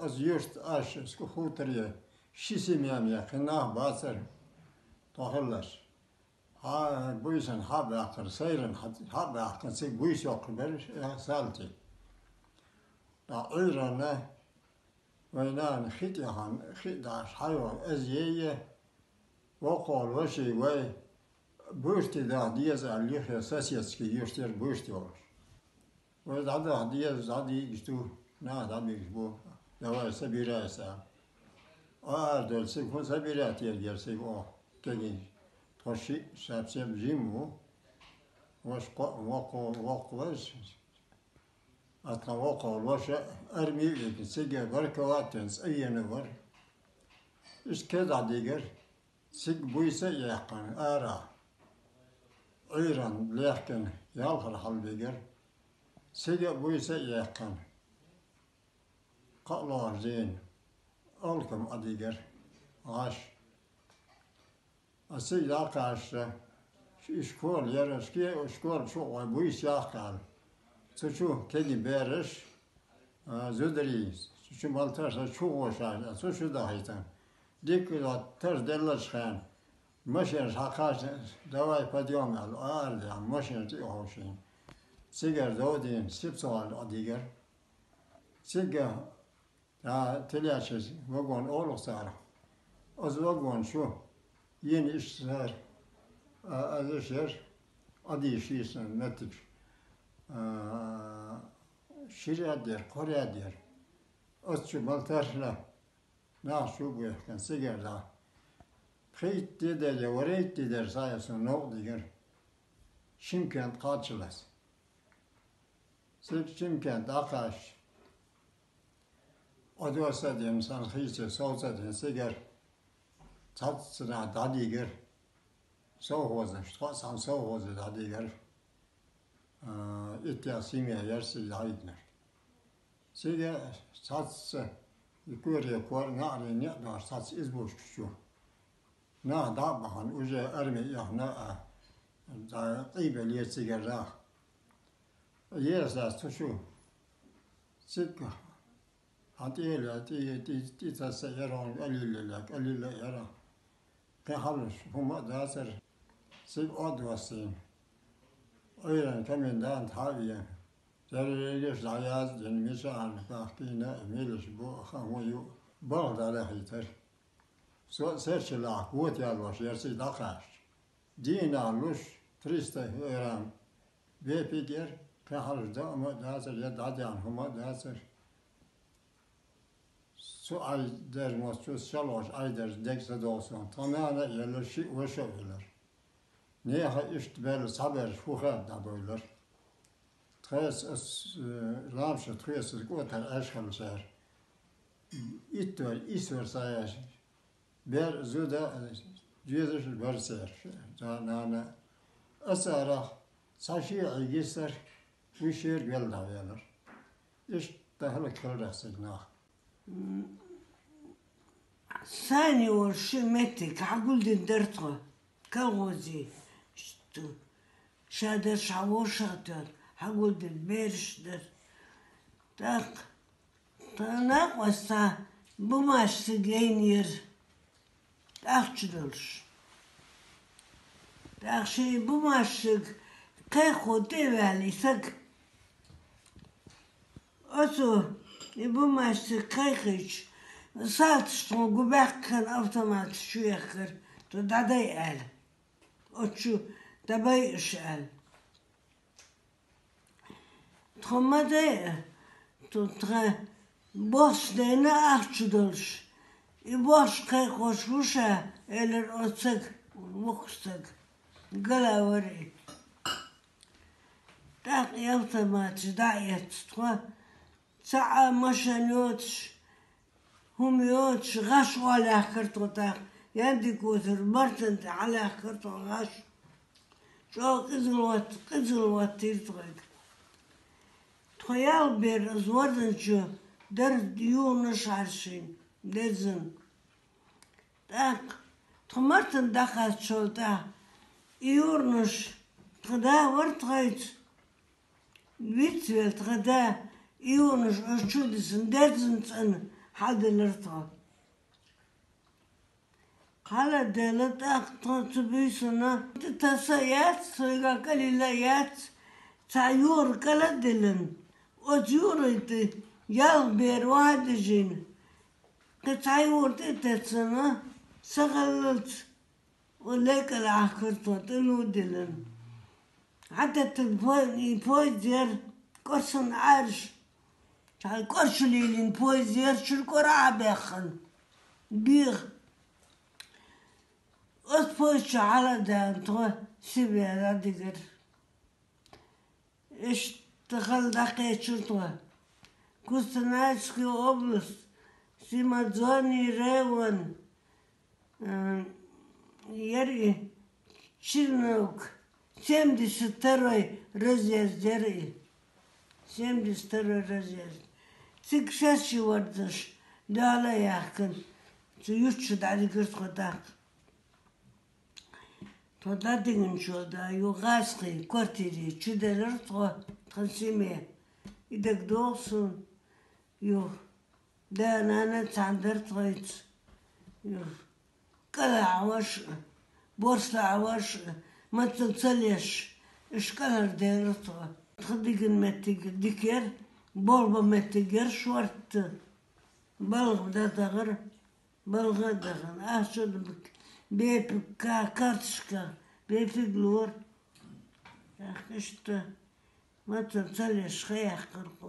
az yurt aş skuhutriye şisimyam yakına basar tohullar. Ha bu yüzden ha bakır seyren ha bakır sey bu iş yok bir salti. Da öyrana وينان خيتيهان خيداش حيوان أزيية وقال وشي وي بوشتي دا ديز اللي خساسيتسكي يشتر بوشتي وش وإذا دا ديز عادي يشتو نا دا بيجبو دواء سبيرة سا أردل سيكون سبيرة تيجي سيكون كذي تشي سبسم جيمو وش وقوش أتوقع الوش أرمي لكن سيجا بركواتنس أي نور إيش كذا ديجر سيج بويسة يحقن أرا عيران ليحقن يالخر حل ديجر سيجا بويسة يحقن قلار زين ألكم أديجر عاش أسيج عاش إشكول يرسكي إشكول شو بويس يحقن Suçu kendi beriş zöderi suçu maltarsa çok hoşar suçu da haytan dikkat ters derler çıkan maşer hakas davay padyon al ağır maşer ti hoşin sigar dodin sipsal adigar sigar ya telyaçız vagon olursa az vagon şu yeni işler azışır adi işin netip Şiriyadir, Koreyadir. Özçü baltarla nasıl bu yakın sigarla. Kayıt dedi, orayet dedi sayesinde ne oldu diyor. Şimkent kaçılas. Şimkent akaş. O diyorsa diye insan hıyıcı soğuza diye sigar. Tatsına dadı gir. Soğuza, san soğuza dadı gir. İhtiyacımya yersiz haydner. Size satsı yukarıya koyar ne araya ne dar satsı izboş şu. Ne da bahan uca ermi ya ne da qibeliye sigara. Yersa şu. Sıkı. Hatiyle ti tasa yaran alille yara. Kehalış huma dasar. Sık odvasın. Öyle keminden tabiye. Dereliş dayaz dinmişan kahkine emiliş bu hamuyu bağda hiter. So seçila kuvvet yalvaş yersiz dakaş. Dina luş triste öğren. Ve fikir kehalda ama dasar ya dadan huma dasar. Su ay dermos su şaloş ay der dekse dolsun. Tamamen yerleşi ulaşabilir. Ne ha işte böyle saber fuha da böyle. Tres lamşa tres gotar aşkamser. İttor isver sayar. Ber zuda cüzüş verser. Canana asara saşi ilgiser üşer gelda verir. İşte hala kırdaksın. ثاني ورشمتك عقول درتها كغوزي شتو شادر شعوشاتر عقول برش در تاق تناق وستا بماش سجينير تاخشدلش تاخشي بماشك كيخو تيوالي سك أسو بماشك كيخش سالتشتو قباكن أوتومات شو يخر تو دادي قال أتشو دبايش قال تخما دي تو تخا باش دينا أخشدلش باش كي خوشوشا إلر أتسك ومخستك قلا وري تاق أوتومات دايت تخا ساعة مشانيوتش هم يوتش غش ولا كرتو تاق يندي كوثر مرتنت على كرتو غش شو قزلوات تيرتغيك تخيال بير ازوردن شو در ديونش عرشين لازم تاق تخمرتن دخلت شو تاق يورنش تغدا ورتغيت بيتويل تغدا يورنش اشتودسن دازن تن حدلرتها hala devlet aktotu büyüsüne tasayat soyga kalilayat sayur kala dilin o diyordu yal bir vadicin que sayur tetsana sagalat o lekal akırtı telu dilin hatta poeziyer korsun arş korşulilin poeziyer şurkor abekhan bir أصبح على ده تغى سبيا لا دقر اشتغل دقيقة شرطة كنت ناسكي أبلس سيمازوني ريون يري شرنوك سيمدي ستروي رزيز جري سيمدي ستروي رزيز سكشاشي وردش دالا يحكن سيوتشد على قرص خداك Todadığın şurada yukarı kvartiri çüdeler transime idek doğsun yok danana tandır tayt yok kala avaş borsla avaş matsalleş işkalar der to tadığın mettig diker bolba mettiger şorttı balg da dağır balga dağın aşıl Bep kарточка, bep glor. İşte, matın çalış, kayak kırpı.